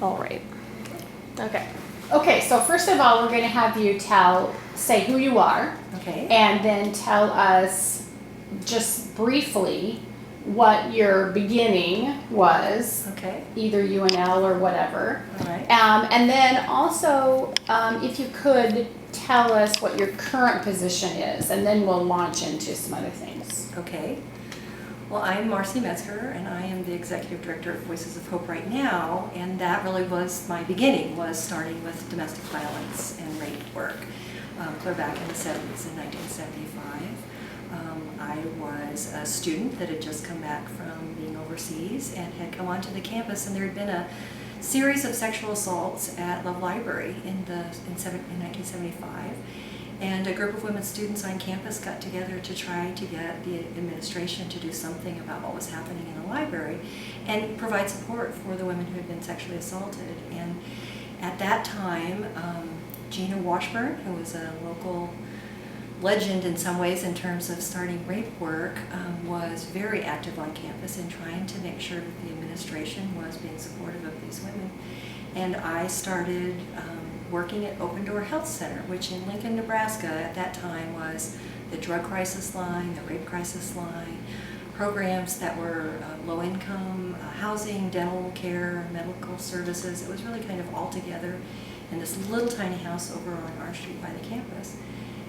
All right. Okay. Okay, so first of all, we're going to have you say who you are. Okay. And then tell us just briefly what your beginning was. Okay. Either UNL or whatever. All right. And then also, if you could tell us what your current position is, and then we'll launch into some other things. Okay. Well, I'm Marcee Metzger, and I am the Executive Director of Voices of Hope right now, and that really was my beginning, was starting with domestic violence and rape work, clear back in the 70s, in 1975. I was a student that had just come back from being overseas and had come onto the campus, and there had been a series of sexual assaults at Love Library in 1975. And a group of women students on campus got together to try to get the administration to do something about what was happening in the library and provide support for the women who had been sexually assaulted. And at that time, Gina Washburn, who was a local legend in some ways in terms of starting rape work, was very active on campus in trying to make sure that the administration was being supportive of these women. And I started working at Open Door Health Center, which in Lincoln, Nebraska at that time was the drug crisis line, the rape crisis line, programs that were low income, housing, dental care, medical services. It was really kind of all together in this little tiny house over on R Street by the campus.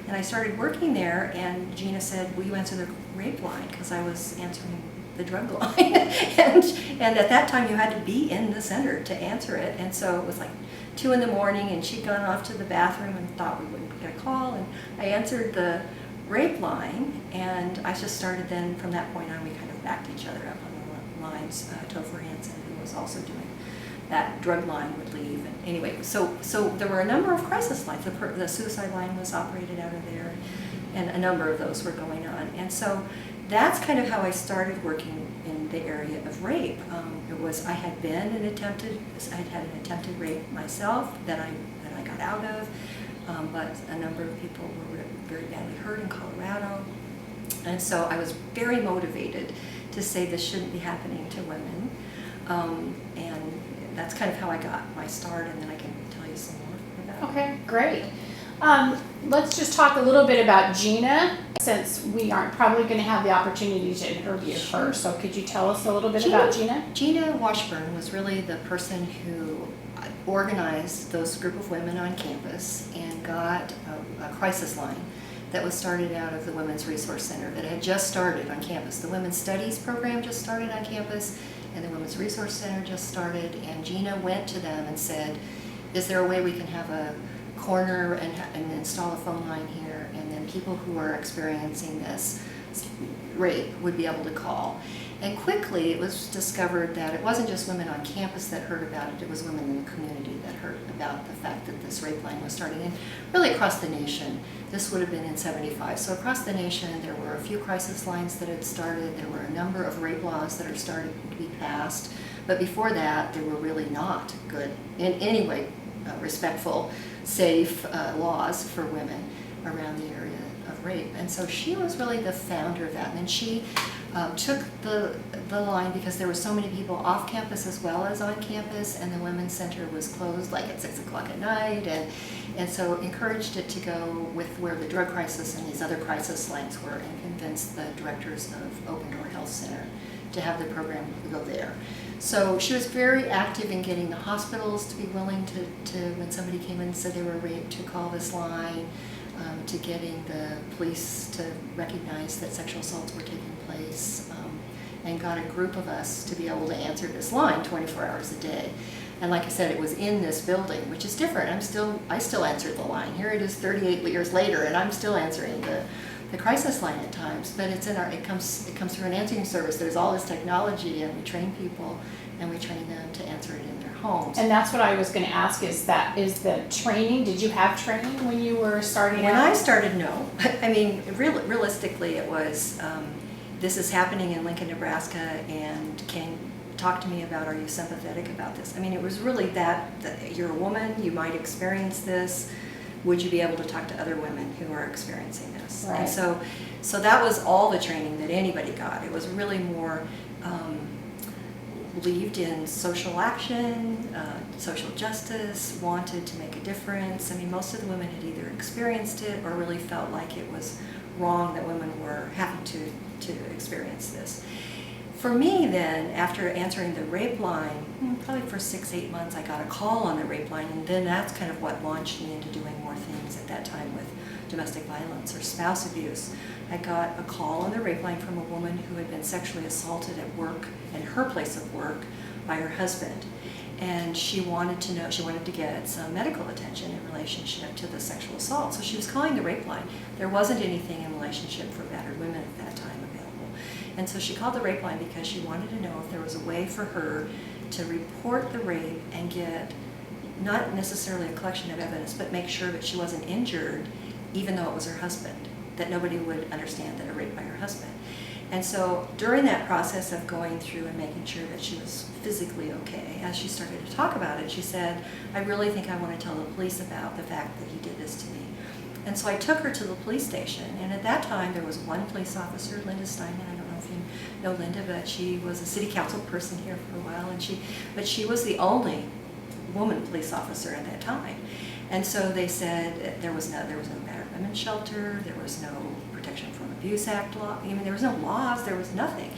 And I started working there, and Gina said, will you answer the rape line? Because I was answering the drug line. and at that time you had to be in the center to answer it. And so it was like 2 in the morning, and she'd gone off to the bathroom and thought we wouldn't get a call. And I answered the rape line, and I just started then, from that point on, we kind of backed each other up on the lines. Topher Hansen, who was also doing that drug line, would leave. And anyway, so there were a number of crisis lines. The suicide line was operated out of there, and a number of those were going on. And so that's kind of how I started working in the area of rape. I had had an attempted rape myself that I got out of, but a number of people were very badly hurt in Colorado. And so I was very motivated to say this shouldn't be happening to women. And that's kind of how I got my start, and then I can tell you some more about it. Okay, great. Let's just talk a little bit about Gina, since we aren't probably going to have the opportunity to interview her. So could you tell us a little bit about Gina? Gina Washburn was really the person who organized those group of women on campus and got a crisis line that was started out of the Women's Resource Center that had just started on campus. The Women's Studies program just started on campus, and the Women's Resource Center just started, and Gina went to them and said, is there a way we can have a corner and install a phone line here, and then people who are experiencing this rape would be able to call. And quickly it was discovered that it wasn't just women on campus that heard about it, it was women in the community that heard about the fact that this rape line was starting. And really across the nation, this would have been in 75. So across the nation there were a few crisis lines that had started, there were a number of rape laws that are starting to be passed, but before that there were really not good, in any way respectful, safe laws for women around the area of rape. And so she was really the founder of that. And then she took the line because there were so many people off campus as well as on campus, and the Women's Center was closed like at 6 o'clock at night, and so encouraged it to go with where the drug crisis and these other crisis lines were, and convinced the directors of Open Door Health Center to have the program go there. So she was very active in getting the hospitals to be willing to when somebody came in and said they were raped, to call this line, to getting the police to recognize that sexual assaults were taking place, and got a group of us to be able to answer this line 24 hours a day. And like I said, it was in this building, which is different. I still answered the line. Here it is 38 years later, and I'm still answering the crisis line at times, but it's in it comes through an answering service. There's all this technology, and we train people, and we train them to answer it in their homes. And that's what I was going to ask, is the training, did you have training when you were starting out? When I started, no. I mean, realistically it was, this is happening in Lincoln, Nebraska, and can talk to me about, are you sympathetic about this? I mean, it was really that you're a woman, you might experience this, would you be able to talk to other women who are experiencing this? Right. And so that was all the training that anybody got. It was really more believed in social action, social justice, wanted to make a difference. I mean, most of the women had either experienced it or really felt like it was wrong that women were having to experience this. For me then, after answering the rape line, probably for 6-8 months, I got a call on the rape line, and then that's kind of what launched me into doing more things at that time with domestic violence or spouse abuse. I got a call on the rape line from a woman who had been sexually assaulted at work, in her place of work, by her husband. And she wanted to know, she wanted to get some medical attention in relationship to the sexual assault. So she was calling the rape line. There wasn't anything in relationship for battered women at that time available. And so she called the rape line because she wanted to know if there was a way for her to report the rape and get not necessarily a collection of evidence, but make sure that she wasn't injured even though it was her husband, that nobody would understand that a rape by her husband. And so during that process of going through and making sure that she was physically okay, as she started to talk about it, she said, I really think I want to tell the police about the fact that he did this to me. And so I took her to the police station, and at that time there was one police officer, Linda Steinman. I don't know if you know Linda, but she was a city council person here for a while, and she was the only woman police officer at that time. And so they said there was no battered women's shelter, there was no Protection from Abuse Act law. I mean, there was no laws, there was nothing.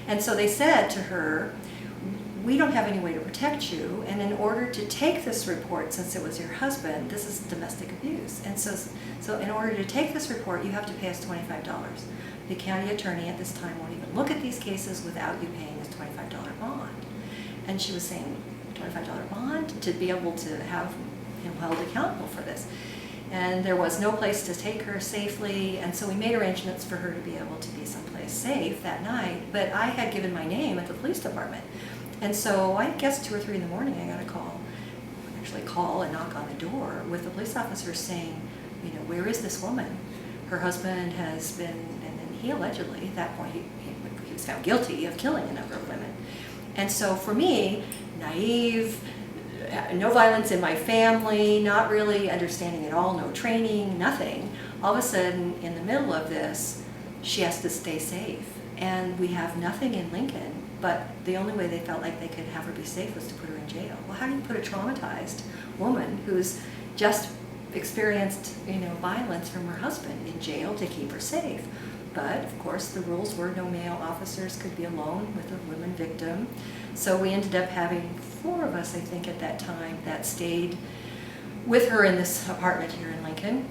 And so they said to her, we don't have any way to protect you, and in order to take this report, since it was your husband, this is domestic abuse. And so in order to take this report, you have to pay us $25. The county attorney at this time won't even look at these cases without you paying this $25 bond. And she was saying, $25 bond to be able to have him held accountable for this. And there was no place to take her safely, and so we made arrangements for her to be able to be someplace safe that night. But I had given my name at the police department. And so I guess 2 or 3 in the morning I got a call and knock on the door with the police officer saying, you know, where is this woman? Her husband has been, and then he allegedly, at that point, he was found guilty of killing a number of women. And so for me, naive, no violence in my family, not really understanding at all, no training, nothing. All of a sudden, in the middle of this, she has to stay safe. And we have nothing in Lincoln, but the only way they felt like they could have her be safe was to put her in jail. Well, how do you put a traumatized woman who's just experienced, violence from her husband in jail to keep her safe? But, of course, the rules were no male officers could be alone with a woman victim. So we ended up having 4 of us, I think, at that time that stayed with her in this apartment here in Lincoln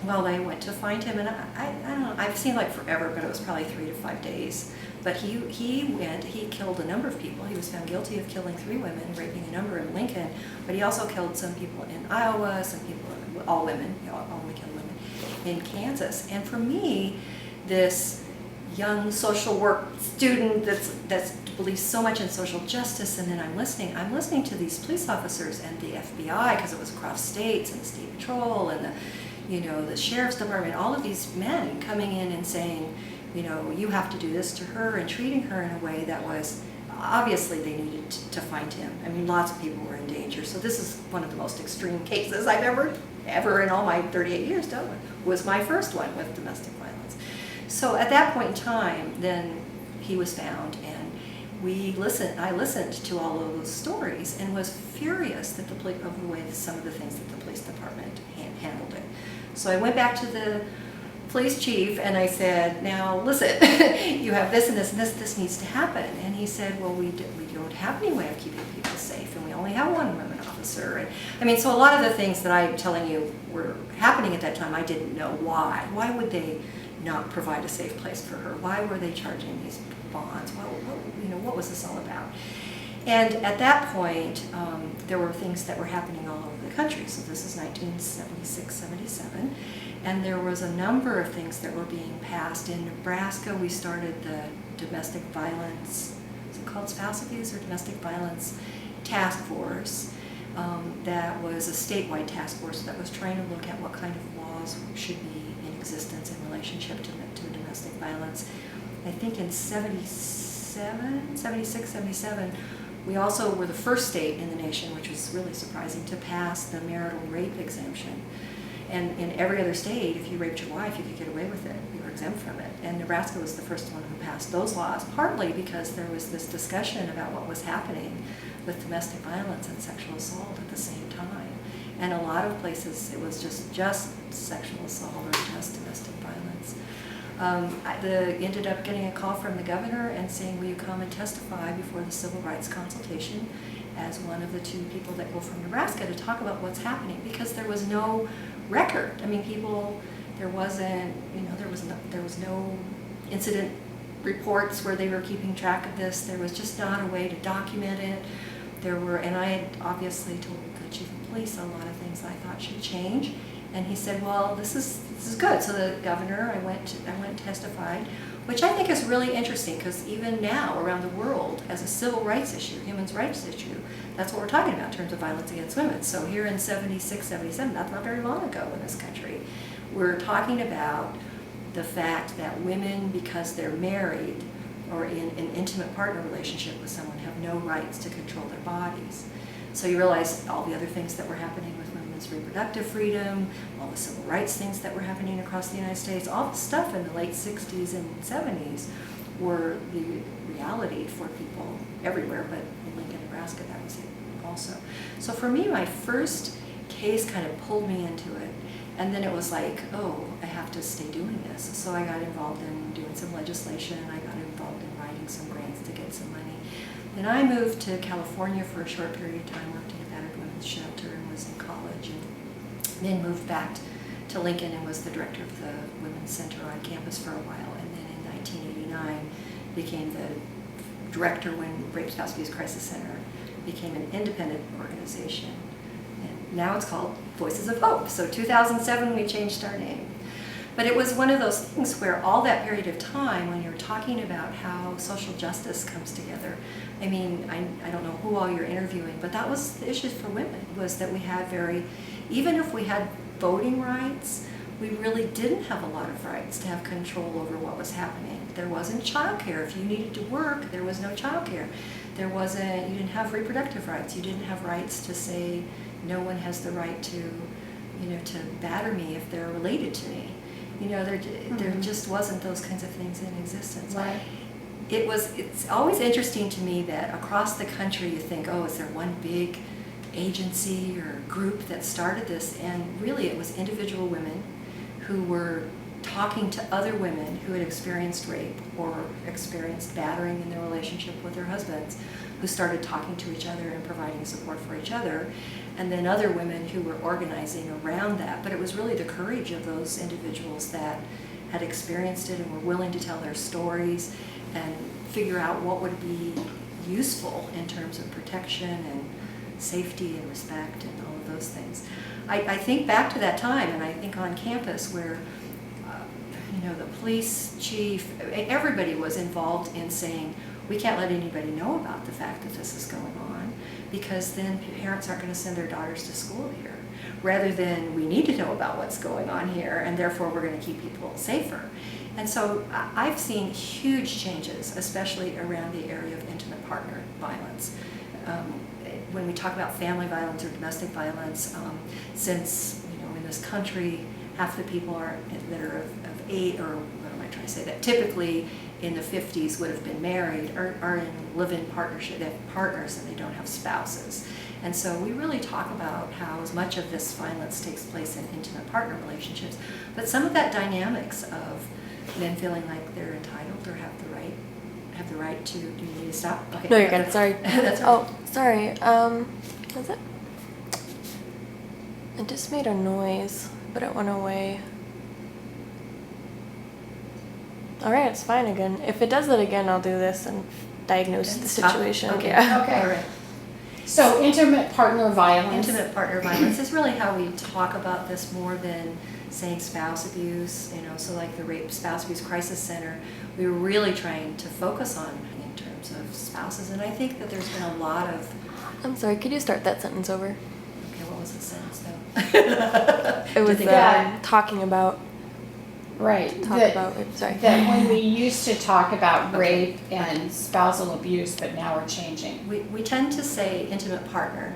while they went to find him. And I don't know, I've seen like forever, but it was probably 3 to 5 days. But he killed a number of people. He was found guilty of killing 3 women, raping a number in Lincoln, but he also killed some people in Iowa, some people, all women, only killed women, in Kansas. And for me, this young social work student that's believes so much in social justice, and then I'm listening to these police officers and the FBI, because it was across states, and the state patrol and the sheriff's department, all of these men coming in and saying, you have to do this to her, and treating her in a way that was, obviously they needed to find him. I mean, lots of people were in danger. So this is one of the most extreme cases I've ever in all my 38 years dealt with. Was my first one with domestic violence. So at that point in time, then he was found, and I listened to all of those stories and was furious that of the way some of the things that the police department handled it. So I went back to the police chief and I said, now listen, you have this and this and this needs to happen. And he said, well, we don't have any way of keeping people safe, and we only have 1 woman officer. And I mean, so a lot of the things that I'm telling you were happening at that time, I didn't know why. Why would they not provide a safe place for her? Why were they charging these bonds? What was this all about? And at that point, there were things that were happening all over the country. So this is 1976, 77. And there was a number of things that were being passed. In Nebraska, we started the domestic violence, is it called spouse abuse or domestic violence task force? That was a statewide task force that was trying to look at what kind of laws should be in existence in relationship to domestic violence. I think in 76, 77, we also were the first state in the nation, which was really surprising, to pass the marital rape exemption. And in every other state, if you raped your wife, you could get away with it. We were exempt from it. And Nebraska was the first one who passed those laws, partly because there was this discussion about what was happening with domestic violence and sexual assault at the same time. And a lot of places it was just sexual assault or just domestic violence. I ended up getting a call from the governor and saying, will you come and testify before the civil rights consultation as one of the 2 people that go from Nebraska to talk about what's happening, because there was no record. I mean, there was no incident reports where they were keeping track of this. There was just not a way to document it. And I had obviously told the chief of police a lot of things I thought should change. And he said, well, this is good. So the governor, I went and testified, which I think is really interesting, because even now around the world, as a civil rights issue, human rights issue, that's what we're talking about in terms of violence against women. So here in 76, 77, that's not very long ago in this country, we're talking about the fact that women, because they're married or in an intimate partner relationship with someone, have no rights to control their bodies. So you realize all the other things that were happening with women's reproductive freedom, all the civil rights things that were happening across the United States, all the stuff in the late 60s and 70s were the reality for people everywhere, but in Lincoln, Nebraska, that was it also. So for me, my first case kind of pulled me into it, and then it was like, oh, I have to stay doing this. So I got involved in doing some legislation, I got involved in writing some grants to get some money. Then I moved to California for a short period of time, worked in a battered women's shelter and was in college, and then moved back to Lincoln and was the director of the Women's Center on campus for a while. And then in 1989 became the director when Rape, Spouse Abuse Crisis Center became an independent organization. And now it's called Voices of Hope. So 2007 we changed our name. But it was one of those things where all that period of time, when you're talking about how social justice comes together, I mean, I don't know who all you're interviewing, but that was the issues for women, was that we had even if we had voting rights, we really didn't have a lot of rights to have control over what was happening. There wasn't childcare. If you needed to work, there was no childcare. You didn't have reproductive rights. You didn't have rights to say, no one has the right to batter me if they're related to me. There just wasn't those kinds of things in existence. Right. It's always interesting to me that across the country you think, oh, is there one big agency or group that started this? And really it was individual women who were talking to other women who had experienced rape or experienced battering in their relationship with their husbands, who started talking to each other and providing support for each other, and then other women who were organizing around that. But it was really the courage of those individuals that had experienced it and were willing to tell their stories and figure out what would be useful in terms of protection and safety and respect and all of those things. I think back to that time, and I think on campus where the police chief, everybody was involved in saying, we can't let anybody know about the fact that this is going on, because then parents aren't going to send their daughters to school here, rather than we need to know about what's going on here, and therefore we're going to keep people safer. And so I've seen huge changes, especially around the area of intimate partner violence. When we talk about family violence or domestic violence, since in this country, half the people that are of age, or what am I trying to say, that typically in the 50s would have been married, are in live-in partnership. They have partners and they don't have spouses. And so we really talk about how as much of this violence takes place in intimate partner relationships, but some of that dynamics of men feeling like they're entitled or have the right to. Do you need to stop? Okay. No, you're good. Sorry. That's all right. Oh, sorry. Was it? It just made a noise, but it went away. All right, it's fine again. If it does it again, I'll do this and diagnose the Stop. situation. Okay. Yeah. Okay. All right. So intimate partner violence. Intimate partner violence is really how we talk about this more than saying spouse abuse. So like the Rape, Spouse Abuse Crisis Center, we were really trying to focus on in terms of spouses, and I think that there's been a lot of. I'm sorry. Could you start that sentence over? Okay, what was the sentence though? It was talking about. Right. Sorry. That when we used to talk about rape and spousal abuse, but now we're changing. We tend to say intimate partner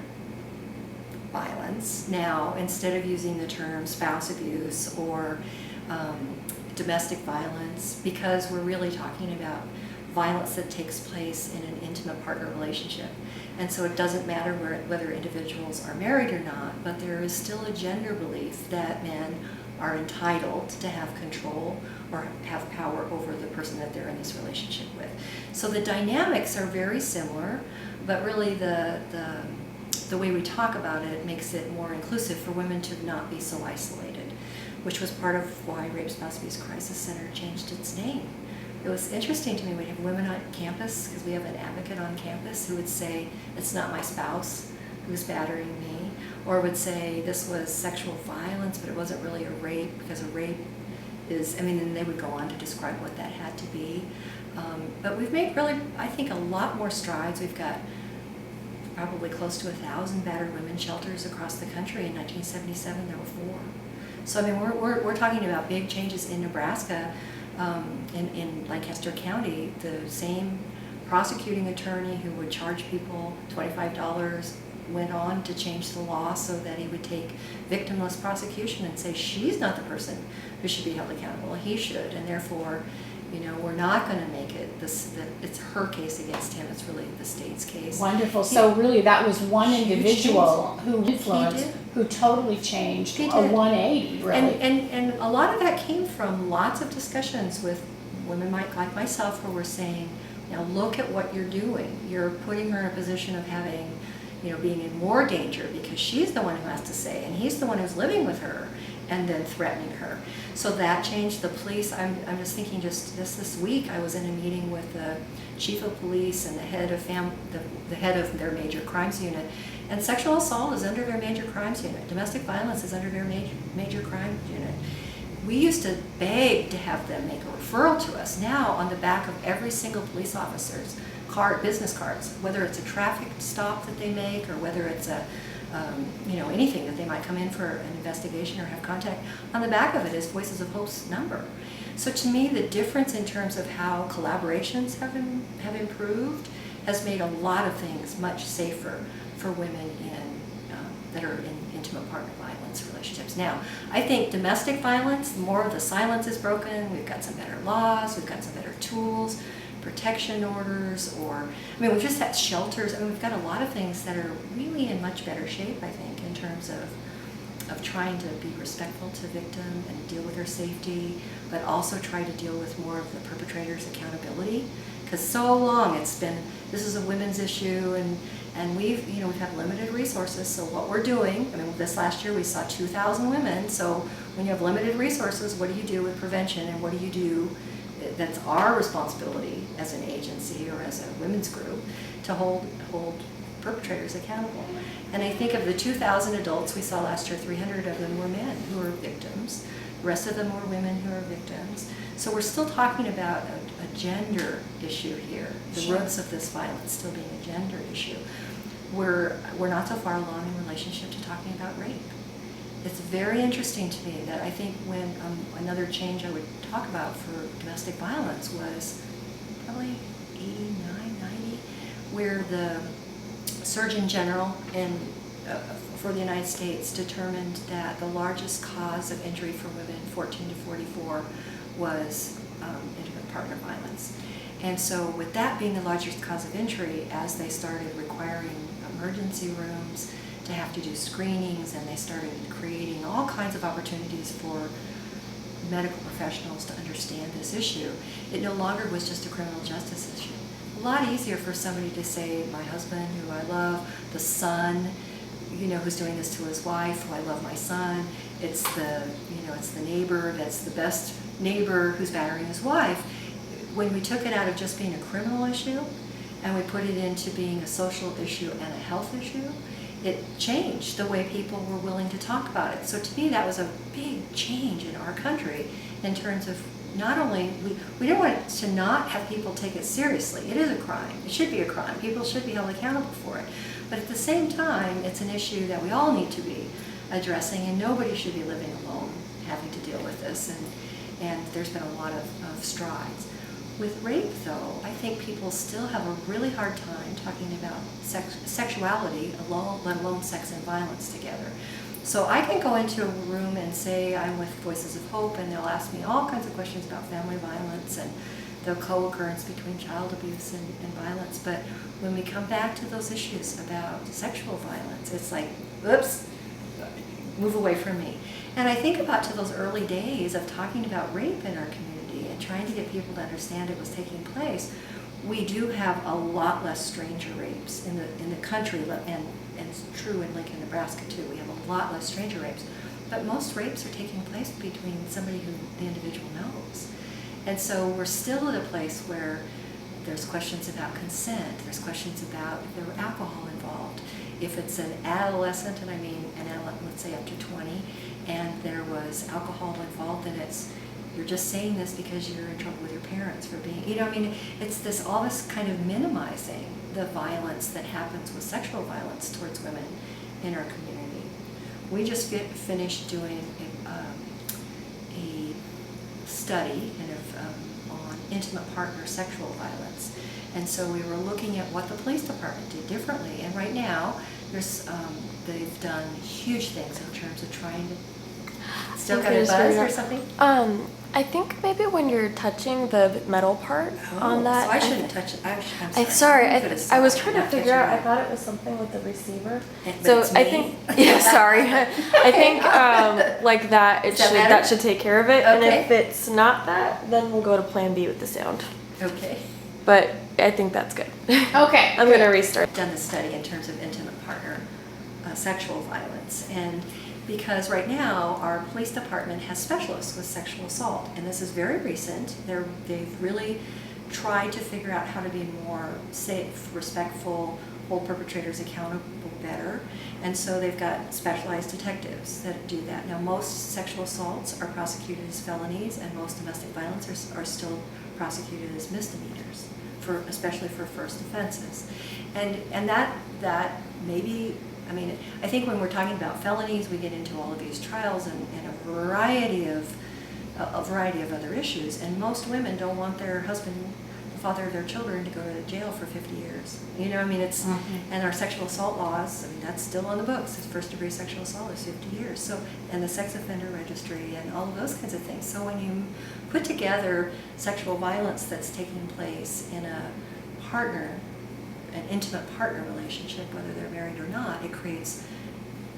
violence now instead of using the term spouse abuse or domestic violence because we're really talking about violence that takes place in an intimate partner relationship. And so it doesn't matter whether individuals are married or not, but there is still a gender belief that men are entitled to have control or have power over the person that they're in this relationship with. So the dynamics are very similar, but really the way we talk about it makes it more inclusive for women to not be so isolated, which was part of why Rape Spouse Abuse Crisis Center changed its name. It was interesting to me, we'd have women on campus, because we have an advocate on campus, who would say, it's not my spouse who's battering me, or would say this was sexual violence, but it wasn't really a rape, because a rape is, and they would go on to describe what that had to be. But we've made really, I think, a lot more strides. We've got probably close to 1,000 battered women's shelters across the country. In 1977, there were 4. So we're talking about big changes in Nebraska. In Lancaster County, the same prosecuting attorney who would charge people $25 went on to change the law so that he would take victimless prosecution and say she's not the person who should be held accountable, he should, and therefore, we're not going to make it that it's her case against him, it's really the state's case. Wonderful. So really that was one individual who influenced, who totally changed a 180, really. And a lot of that came from lots of discussions with women like myself, where we're saying, now look at what you're doing. You're putting her in a position of having, being in more danger because she's the one who has to say, and he's the one who's living with her and then threatening her. So that changed the police. I'm just thinking, just this week I was in a meeting with the chief of police and the head of their major crimes unit, and sexual assault is under their major crimes unit. Domestic violence is under their major crime unit. We used to beg to have them make a referral to us. Now, on the back of every single police officer's business cards, whether it's a traffic stop that they make or whether it's anything that they might come in for an investigation or have contact, on the back of it is Voices of Hope's number. So to me, the difference in terms of how collaborations have improved has made a lot of things much safer for women that are in intimate partner violence relationships. Now, I think domestic violence, the more of the silence is broken, we've got some better laws, we've got some better tools, protection orders, we've just had shelters. We've got a lot of things that are really in much better shape, I think, in terms of trying to be respectful to victim and deal with their safety, but also try to deal with more of the perpetrator's accountability. Because so long it's been, this is a women's issue, and we've had limited resources. So what we're doing, this last year we saw 2,000 women. So when you have limited resources, what do you do with prevention, and what do you do? That's our responsibility as an agency or as a women's group to hold perpetrators accountable. And I think of the 2,000 adults we saw last year, 300 of them were men who were victims. The rest of them were women who are victims. So we're still talking about a gender issue here, the roots of this violence still being a gender issue. We're not so far along in relationship to talking about rape. It's very interesting to me that I think when another change I would talk about for domestic violence was probably 89, 90, where the Surgeon General for the United States determined that the largest cause of injury for women 14 to 44 was intimate partner violence. And so with that being the largest cause of injury, as they started requiring emergency rooms to have to do screenings, and they started creating all kinds of opportunities for medical professionals to understand this issue, it no longer was just a criminal justice issue. A lot easier for somebody to say, my husband, who I love, the son, who's doing this to his wife, who I love my son, it's the neighbor, that's the best neighbor who's battering his wife. When we took it out of just being a criminal issue and we put it into being a social issue and a health issue, it changed the way people were willing to talk about it. So to me, that was a big change in our country in terms of not only, we didn't want to not have people take it seriously. It is a crime. It should be a crime. People should be held accountable for it. But at the same time, it's an issue that we all need to be addressing, and nobody should be living alone having to deal with this. And there's been a lot of strides. With rape, though, I think people still have a really hard time talking about sexuality, let alone sex and violence together. So I can go into a room and say I'm with Voices of Hope, and they'll ask me all kinds of questions about family violence and the co-occurrence between child abuse and violence. But when we come back to those issues about sexual violence, it's like, oops, move away from me. And I think about to those early days of talking about rape in our community and trying to get people to understand it was taking place. We do have a lot less stranger rapes in the country, and it's true in Lincoln, Nebraska too. We have a lot less stranger rapes, but most rapes are taking place between somebody who the individual knows. And so we're still at a place where there's questions about consent, there's questions about if there were alcohol involved. If it's an adolescent, and I mean an adolescent, let's say up to 20, and there was alcohol involved, then you're just saying this because you're in trouble with your parents for being, I mean, it's all this kind of minimizing the violence that happens with sexual violence towards women in our community. We just finished doing a study kind of on intimate partner sexual violence. And so we were looking at what the police department did differently. And right now, they've done huge things in terms of trying to. Still got a buzz or something? I think maybe when you're touching the metal part on that. So I shouldn't touch it. I'm sorry. sorry. I was trying to figure out. I thought it was something with the receiver. But So it's I me. think. Yeah, sorry. I think like that. That should take care of it. And Okay. if it's not that, then we'll go to Plan B with the sound. Okay. But I think that's good. Okay. I'm gonna restart. I've done this study in terms of intimate partner sexual violence, and because right now our police department has specialists with sexual assault, and this is very recent. They've really tried to figure out how to be more safe, respectful, hold perpetrators accountable better, and so they've got specialized detectives that do that. Now most sexual assaults are prosecuted as felonies, and most domestic violence are still prosecuted as misdemeanors, especially for first offenses, and that maybe. I mean, I think when we're talking about felonies, we get into all of these trials and a variety of other issues. And most women don't want their husband, the father of their children, to go to jail for 50 years. I mean, it's and our sexual assault laws. I mean, that's still on the books. It's first-degree sexual assault is 50 years. So, and the sex offender registry and all of those kinds of things. So when you put together sexual violence that's taking place in an intimate partner relationship, whether they're married or not, it creates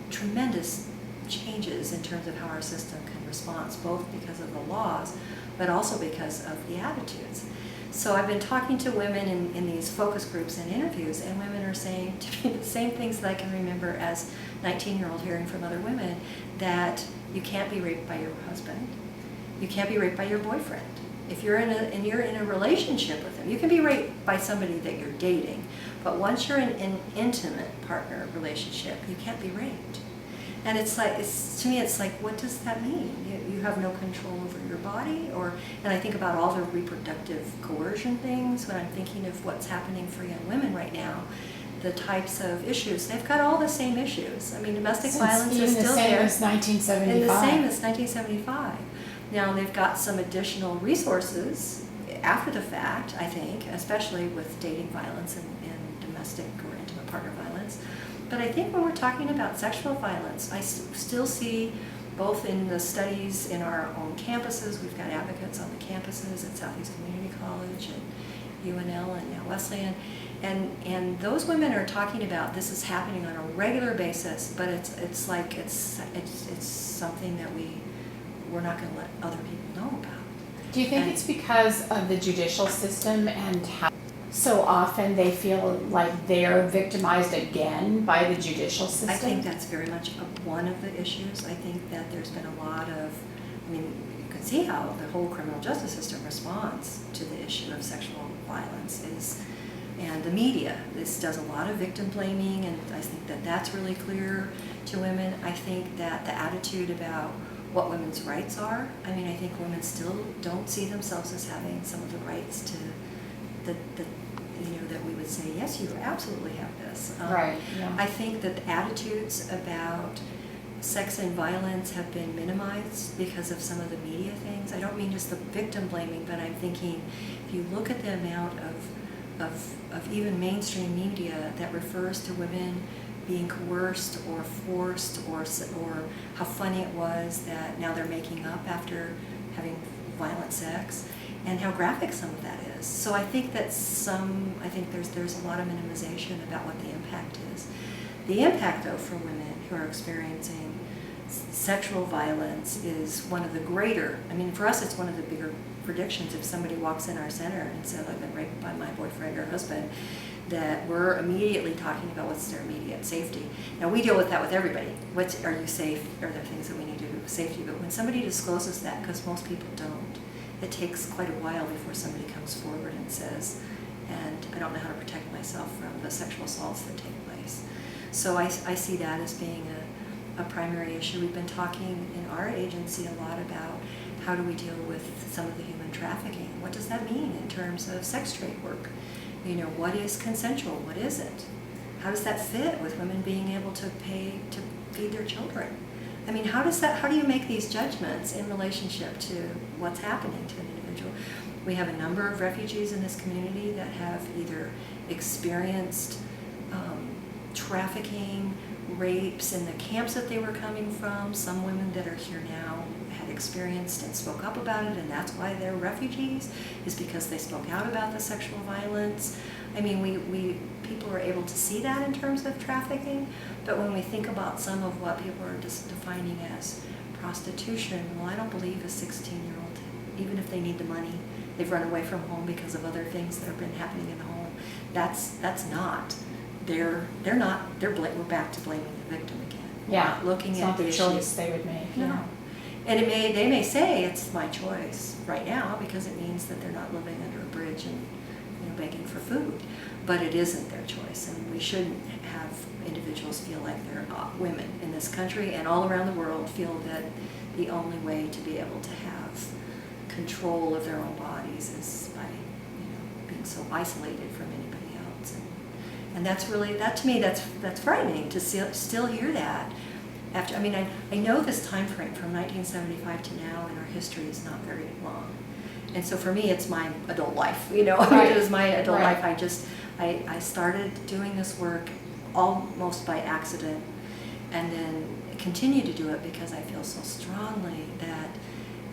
tremendous changes in terms of how our system can respond, both because of the laws, but also because of the attitudes. So I've been talking to women in these focus groups and interviews, and women are saying to me the same things that I can remember as 19-year-old hearing from other women, that you can't be raped by your husband, you can't be raped by your boyfriend. If you're in a relationship with them, you can be raped by somebody that you're dating, but once you're in an intimate partner relationship, you can't be raped. And to me, it's like, what does that mean? You have no control over your body, and I think about all the reproductive coercion things when I'm thinking of what's happening for young women right now. The types of issues, they've got all the same issues. I mean, domestic violence is still there. The same as 1975. And the same as 1975. Now they've got some additional resources after the fact, I think, especially with dating violence and domestic or intimate partner violence. But I think when we're talking about sexual violence, I still see both in the studies in our own campuses, we've got advocates on the campuses at Southeast Community College and UNL and now Wesleyan, and those women are talking about this is happening on a regular basis, but it's something that we're not going to let other people know about. Do you think it's because of the judicial system and how so often they feel like they're victimized again by the judicial system? I think that's very much one of the issues. I think that there's been a lot of, you can see how the whole criminal justice system responds to the issue of sexual violence and the media. This does a lot of victim blaming, and I think that that's really clear to women. I think that the attitude about what women's rights are, I think women still don't see themselves as having some of the rights to that we would say, yes, you absolutely have this. Right. Yeah. I think that the attitudes about sex and violence have been minimized because of some of the media things. I don't mean just the victim blaming, but I'm thinking if you look at the amount of even mainstream media that refers to women being coerced or forced, or how funny it was that now they're making up after having violent sex, and how graphic some of that is. So I think that there's a lot of minimization about what the impact is. The impact, though, for women who are experiencing sexual violence is one of the greater, I mean, for us it's one of the bigger predictions. If somebody walks in our center and says, I've been raped by my boyfriend or husband, that we're immediately talking about what's their immediate safety. Now, we deal with that with everybody. Are you safe? Are there things that we need to do with safety? But when somebody discloses that, because most people don't, it takes quite a while before somebody comes forward and says, and I don't know how to protect myself from the sexual assaults that take place. So I see that as being a primary issue. We've been talking in our agency a lot about how do we deal with some of the human trafficking. What does that mean in terms of sex trade work? You know, what is consensual? What isn't? How does that fit with women being able to pay to feed their children? I mean, how do you make these judgments in relationship to what's happening to an individual? We have a number of refugees in this community that have either experienced trafficking, rapes in the camps that they were coming from. Some women that are here now had experienced and spoke up about it, and that's why they're refugees, is because they spoke out about the sexual violence. I mean, people are able to see that in terms of trafficking, but when we think about some of what people are just defining as prostitution, well, I don't believe a 16-year-old, even if they need the money, they've run away from home because of other things that have been happening in the home. That's not. We're back to blaming the victim again. Yeah, Not looking it's at not the the issue. choice they would make. No. Yeah. And they may say it's my choice right now because it means that they're not living under a bridge and begging for food, but it isn't their choice, and we shouldn't have individuals feel like they're women in this country and all around the world feel that the only way to be able to have control of their own bodies is by being so isolated from anybody else, and that's really, that to me, that's frightening to still hear that. After, I mean, I know this time frame from 1975 to now in our history is not very long. And so for me, it's my adult life, Right. It was my adult Right. life. I started doing this work almost by accident and then continue to do it because I feel so strongly that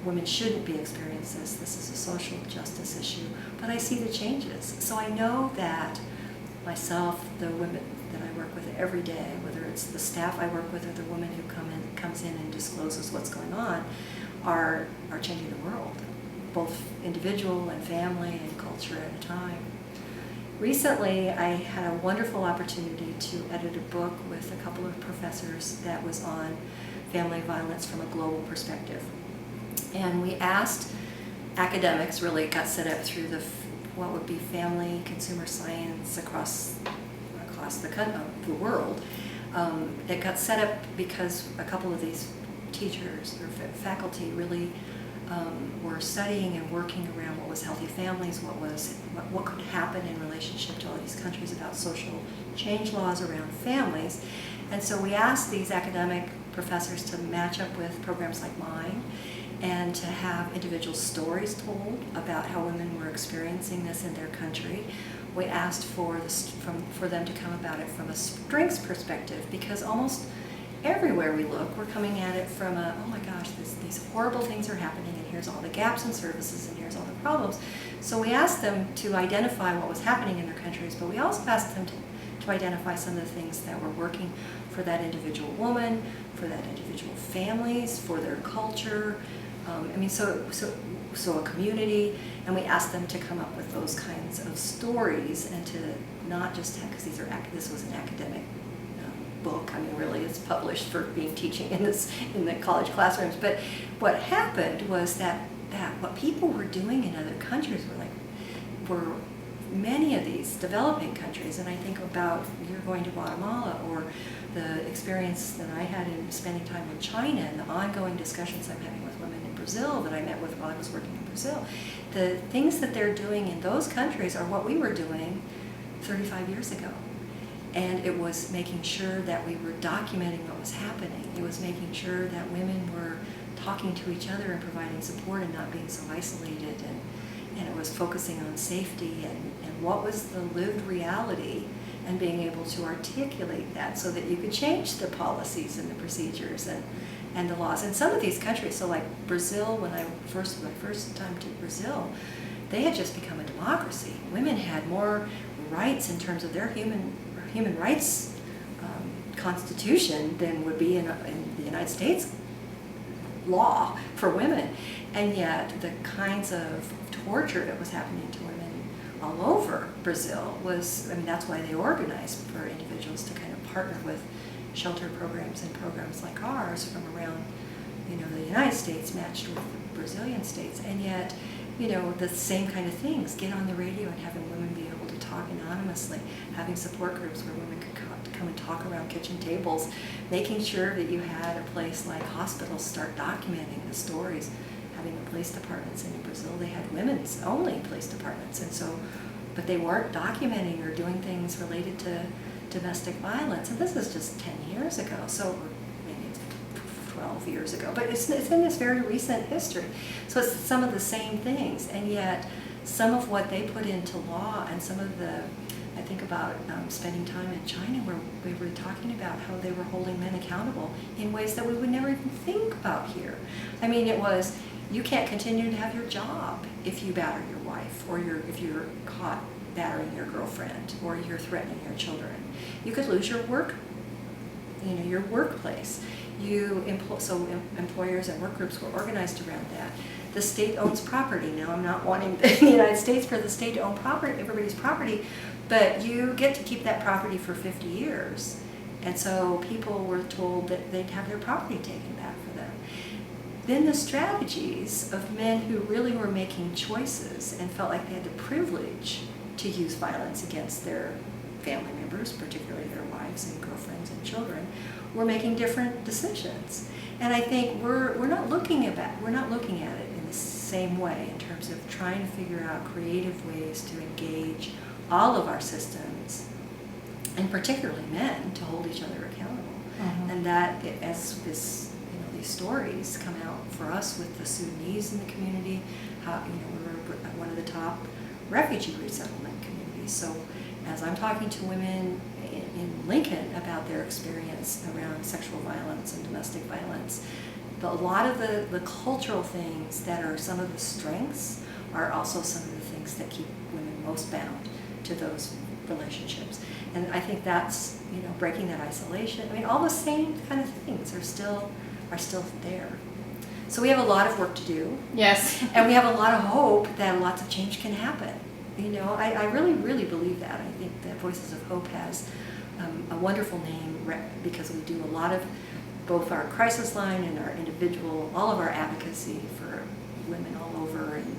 women shouldn't be experiencing this. This is a social justice issue. But I see the changes. So I know that myself, the women that I work with every day, whether it's the staff I work with or the woman who comes in and discloses what's going on, are changing the world, both individual and family and culture at a time. Recently, I had a wonderful opportunity to edit a book with a couple of professors that was on family violence from a global perspective. And we asked academics, really it got set up through what would be family consumer science across the world. It got set up because a couple of these teachers or faculty really were studying and working around what was healthy families, what could happen in relationship to all these countries about social change laws around families. And so we asked these academic professors to match up with programs like mine and to have individual stories told about how women were experiencing this in their country. We asked for them to come about it from a strengths perspective, because almost everywhere we look, we're coming at it from oh my gosh, these horrible things are happening, and here's all the gaps in services, and here's all the problems. So we asked them to identify what was happening in their countries, but we also asked them to identify some of the things that were working for that individual woman, for that individual families, for their culture. So a community, and we asked them to come up with those kinds of stories and to not just have, because this was an academic book. I mean, really, it's published for being teaching in the college classrooms. But what happened was that what people were doing in other countries were many of these developing countries, and I think about you're going to Guatemala or the experience that I had in spending time in China and the ongoing discussions I'm having with women in Brazil that I met with while I was working in Brazil. The things that they're doing in those countries are what we were doing 35 years ago. And it was making sure that we were documenting what was happening. It was making sure that women were talking to each other and providing support and not being so isolated. And it was focusing on safety and what was the lived reality and being able to articulate that so that you could change the policies and the procedures and the laws. In some of these countries, so like Brazil, my first time to Brazil, they had just become a democracy. Women had more rights in terms of their human rights constitution than would be in the United States law for women. And yet the kinds of torture that was happening to women all over Brazil was, that's why they organized for individuals to kind of partner with shelter programs and programs like ours from around, the United States matched with the Brazilian states. And yet, the same kind of things, get on the radio and having women be able to talk anonymously, having support groups where women could come and talk around kitchen tables, making sure that you had a place like hospitals start documenting the stories, having the police departments. And in Brazil they had women's only police departments, and so, but they weren't documenting or doing things related to domestic violence. And this is just 10 years ago, so maybe it's 12 years ago, but it's in this very recent history. So it's some of the same things, and yet some of what they put into law and some of the, I think about spending time in China where we were talking about how they were holding men accountable in ways that we would never even think about here. It was, you can't continue to have your job if you batter your wife, or if you're caught battering your girlfriend, or you're threatening your children. You could lose your your workplace. Employers and work groups were organized around that. The state owns property. Now, I'm not wanting the United States for the state to own property, everybody's property, but you get to keep that property for 50 years. And so people were told that they'd have their property taken back for them. Then the strategies of men who really were making choices and felt like they had the privilege to use violence against their family members, particularly their wives and girlfriends and children, were making different decisions. And I think we're not looking at it in the same way in terms of trying to figure out creative ways to engage all of our systems, and particularly men, to hold each other accountable. Mm-hmm. And that, as these stories come out for us with the Sudanese in the community, how we were one of the top refugee resettlement communities. So as I'm talking to women in Lincoln about their experience around sexual violence and domestic violence, a lot of the cultural things that are some of the strengths are also some of the things that keep women most bound to those relationships. And I think that's, breaking that isolation. All the same kind of things are still there. So we have a lot of work to do. Yes. And we have a lot of hope that lots of change can happen. I really, really believe that. I think that Voices of Hope has a wonderful name because we do a lot of both our crisis line and our individual, all of our advocacy for women all over, and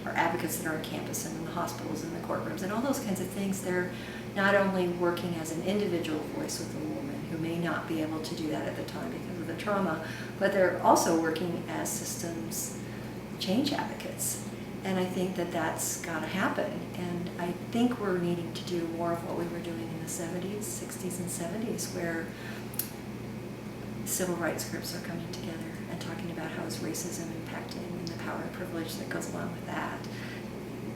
our advocates that are on campus and in the hospitals and the courtrooms and all those kinds of things. They're not only working as an individual voice with a woman who may not be able to do that at the time because of the trauma, but they're also working as systems change advocates. And I think that that's got to happen. And I think we're needing to do more of what we were doing in the 70s, 60s, and 70s, where civil rights groups are coming together and talking about how is racism impacting and the power and privilege that goes along with that.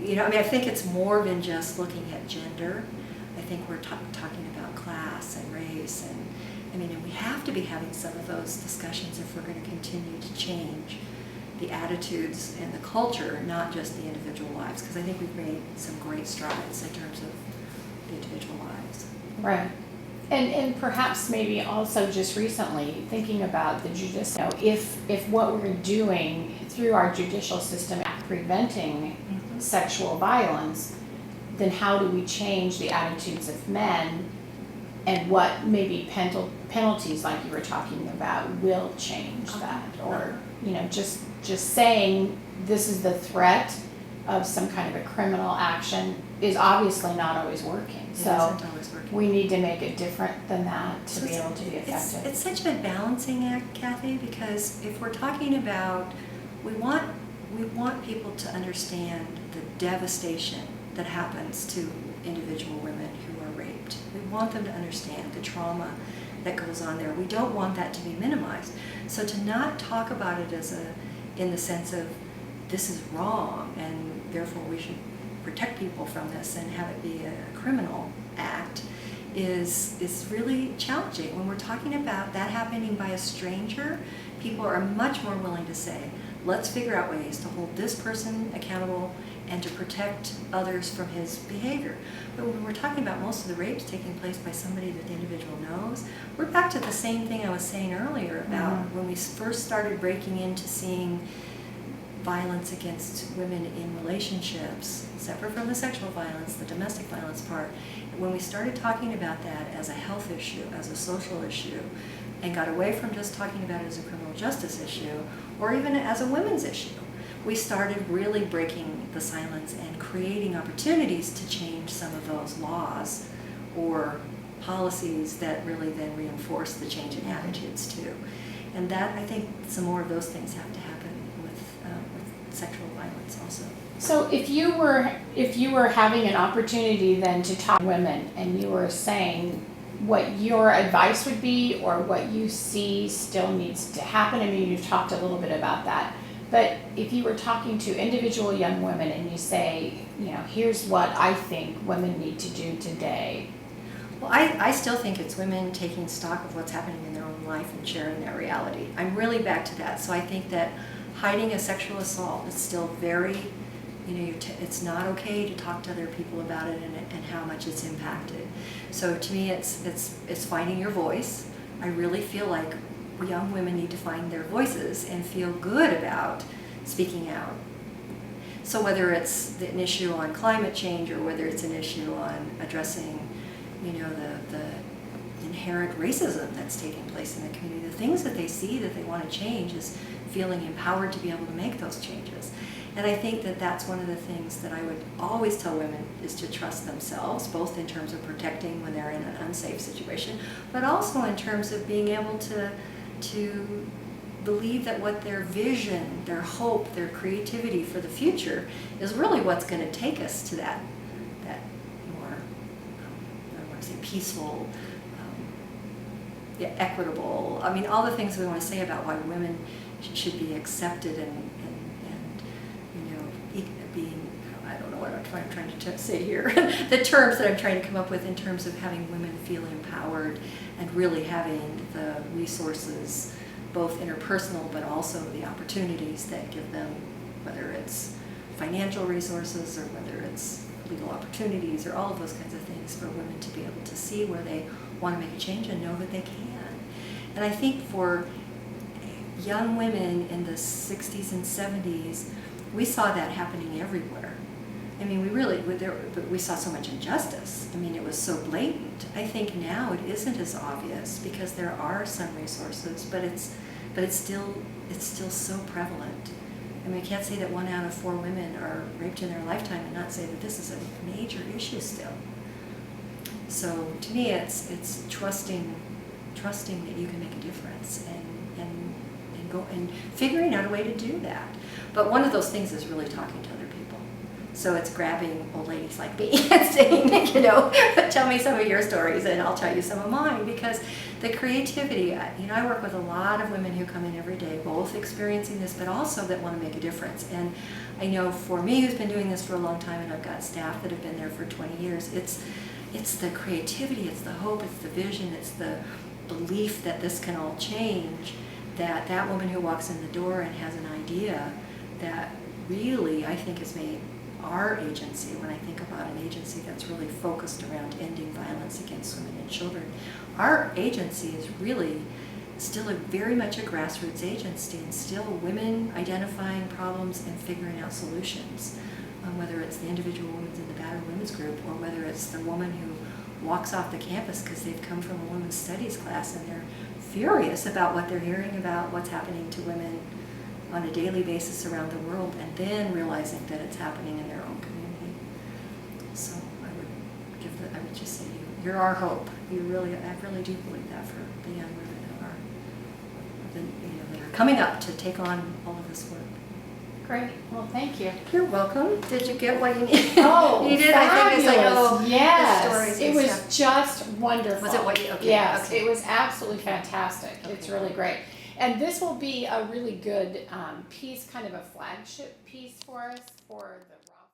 I think it's more than just looking at gender. I think we're talking about class and race, and we have to be having some of those discussions if we're going to continue to change the attitudes and the culture, not just the individual lives, because I think we've made some great strides in terms of the individual lives. Right. And perhaps maybe also just recently thinking about the judicial, if what we're doing through our judicial system preventing sexual violence, then how do we change the attitudes of men, and what maybe penalties like you were talking about will change that? Or just saying this is the threat of some kind of a criminal action is obviously not always working. It So isn't always working. we need to make it different than that to So be able to be effective. It's such a balancing act, Kathy, because if we're talking about, we want people to understand the devastation that happens to individual women who are raped. We want them to understand the trauma that goes on there. We don't want that to be minimized. So to not talk about it in the sense of this is wrong and therefore we should protect people from this and have it be a criminal act is really challenging. When we're talking about that happening by a stranger, people are much more willing to say, let's figure out ways to hold this person accountable and to protect others from his behavior. But when we're talking about most of the rapes taking place by somebody that the individual knows, we're back to the same thing I was saying earlier about when we first started breaking into seeing violence against women in relationships, separate from the sexual violence, the domestic violence part. When we started talking about that as a health issue, as a social issue, and got away from just talking about it as a criminal justice issue, or even as a women's issue, we started really breaking the silence and creating opportunities to change some of those laws or policies that really then reinforce the change in attitudes too. And that, I think, some more of those things have to happen with sexual violence also. So if you were having an opportunity then to talk to women, and you were saying what your advice would be or what you see still needs to happen, I mean, you've talked a little bit about that, but if you were talking to individual young women and you say, you know, here's what I think women need to do today. Well, I still think it's women taking stock of what's happening in their own life and sharing their reality. I'm really back to that. So I think that hiding a sexual assault is still very, you know, it's not okay to talk to other people about it and how much it's impacted. So to me, it's finding your voice. I really feel like young women need to find their voices and feel good about speaking out. So whether it's an issue on climate change or whether it's an issue on addressing, you know, the inherent racism that's taking place in the community, the things that they see that they want to change is feeling empowered to be able to make those changes. And I think that that's one of the things that I would always tell women is to trust themselves, both in terms of protecting when they're in an unsafe situation, but also in terms of being able to believe that what their vision, their hope, their creativity for the future is really what's going to take us to that more, I want to say peaceful, equitable, I mean, all the things we want to say about why women should be accepted and you know, being, I don't know what I'm trying to say here, the terms that I'm trying to come up with in terms of having women feel empowered and really having the resources, both interpersonal but also the opportunities that give them, whether it's financial resources or whether it's legal opportunities or all of those kinds of things for women to be able to see where they want to make a change and know that they can. And I think for young women in the 60s and 70s, we saw that happening everywhere. I mean, we saw so much injustice. I mean, it was so blatant. I think now it isn't as obvious because there are some resources, but it's still so prevalent. I mean, I can't say that 1 out of 4 women are raped in their lifetime and not say that this is a major issue still. So to me, it's trusting that you can make a difference and go and figuring out a way to do that. But one of those things is really talking to other people. So it's grabbing old ladies like me and saying, you know, tell me some of your stories and I'll tell you some of mine, because the creativity, you know, I work with a lot of women who come in every day, both experiencing this, but also that want to make a difference. And I know for me, who's been doing this for a long time, and I've got staff that have been there for 20 years, it's the creativity, it's the hope, it's the vision, it's the belief that this can all change, that woman who walks in the door and has an idea that really, I think, has made our agency, when I think about an agency that's really focused around ending violence against women and children, our agency is really still very much a grassroots agency and still women identifying problems and figuring out solutions. Whether it's the individual women in the battered women's group or whether it's the woman who walks off the campus because they've come from a women's studies class and they're furious about what they're hearing about what's happening to women on a daily basis around the world, and then realizing that it's happening in their own community. So I would just say you're our hope. I really do believe that for the young women that are coming up to take on all of this work. Great. Well, thank you. You're welcome. Did you get what you needed? Oh, you did. fabulous. I think it's like, oh, yes. the stories. It was just wonderful. Was it what you? Okay. Yes, okay. it was absolutely fantastic. Okay. It's really great. And this will be a really good piece, kind of a flagship piece for us for the